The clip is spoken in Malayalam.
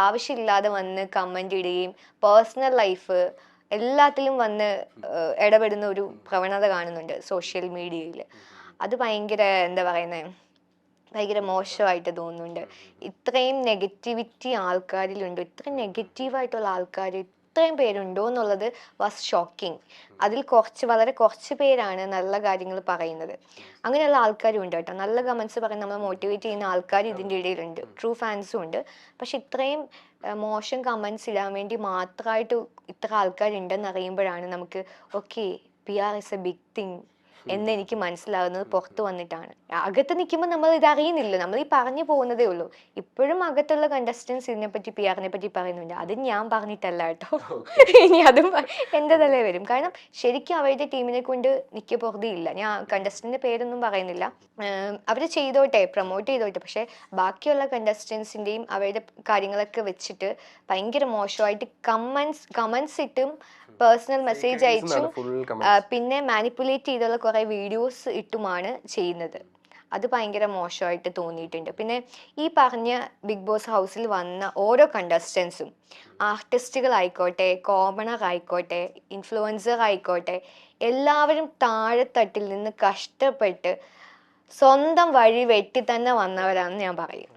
ആവശ്യമില്ലാതെ വന്ന് കമന്റ് ഇടുകയും പേഴ്സണൽ ലൈഫ് എല്ലാത്തിലും വന്ന് ഇടപെടുന്ന ഒരു പ്രവണത കാണുന്നുണ്ട് സോഷ്യൽ മീഡിയയിൽ. അത് ഭയങ്കര എന്താ പറയുന്നത്, ഭയങ്കര മോശമായിട്ട് തോന്നുന്നുണ്ട്. ഇത്രയും നെഗറ്റിവിറ്റി ആൾക്കാരിലുണ്ട്, ഇത്രയും നെഗറ്റീവായിട്ടുള്ള ആൾക്കാർ ഇത്രയും പേരുണ്ടോ എന്നുള്ളത് വാസ് ഷോക്കിംഗ്. അതിൽ വളരെ കുറച്ച് പേരാണ് നല്ല കാര്യങ്ങൾ പറയുന്നത്. അങ്ങനെയുള്ള ആൾക്കാരും ഉണ്ട് കേട്ടോ. നല്ല കമൻസ് പറയുന്ന നമ്മളെ മോട്ടിവേറ്റ് ചെയ്യുന്ന ആൾക്കാർ ഇതിൻ്റെ ഇടയിലുണ്ട്, ട്രൂ ഫാൻസും ഉണ്ട്. പക്ഷെ ഇത്രയും മോശം കമൻസ് ഇടാൻ വേണ്ടി മാത്രമായിട്ട് ഇത്ര ആൾക്കാരുണ്ടെന്ന് അറിയുമ്പോഴാണ് നമുക്ക് okay, PR is a big thing എന്നെനിക്ക് മനസ്സിലാവുന്നത് പുറത്ത് വന്നിട്ടാണ്. അകത്ത് നിൽക്കുമ്പോൾ നമ്മൾ ഇതറിയുന്നില്ല, നമ്മൾ ഈ പറഞ്ഞു പോകുന്നതേ ഉള്ളൂ. ഇപ്പോഴും അകത്തുള്ള കണ്ടസ്റ്റൻസ് ഇതിനെപ്പറ്റി PR-നെ പറ്റി പറയുന്നുണ്ട്. അത് ഞാൻ പറഞ്ഞിട്ടല്ല കേട്ടോ. ഇനി അതും എൻ്റെ തലേ വരും. കാരണം ശരിക്കും അവരുടെ ടീമിനെ കൊണ്ട് നിൽക്കപ്പുറതിയില്ല. ഞാൻ കണ്ടസ്റ്റന്റിന്റെ പേരൊന്നും പറയുന്നില്ല, അവർ ചെയ്തോട്ടെ, പ്രൊമോട്ട് ചെയ്തോട്ടെ. പക്ഷെ ബാക്കിയുള്ള കണ്ടസ്റ്റൻസിൻ്റെയും അവരുടെ കാര്യങ്ങളൊക്കെ വെച്ചിട്ട് ഭയങ്കര മോശമായിട്ട് കമൻസ് ഇട്ടും പേഴ്സണൽ മെസ്സേജ് അയച്ചും പിന്നെ മാനിപ്പുലേറ്റ് ചെയ്തുള്ള കുറേ വീഡിയോസ് ഇട്ടുമാണ് ചെയ്യുന്നത്. അത് ഭയങ്കര മോശമായിട്ട് തോന്നിയിട്ടുണ്ട്. പിന്നെ ഈ പറഞ്ഞ ബിഗ് ബോസ് ഹൗസിൽ വന്ന ഓരോ കണ്ടസ്റ്റൻസും ആർട്ടിസ്റ്റുകളായിക്കോട്ടെ, കോമണർ ആയിക്കോട്ടെ, ഇൻഫ്ലുവൻസർ ആയിക്കോട്ടെ, എല്ലാവരും താഴെത്തട്ടിൽ നിന്ന് കഷ്ടപ്പെട്ട് സ്വന്തം വഴി വെട്ടി തന്നെ വന്നവരാണെന്ന് ഞാൻ പറയും.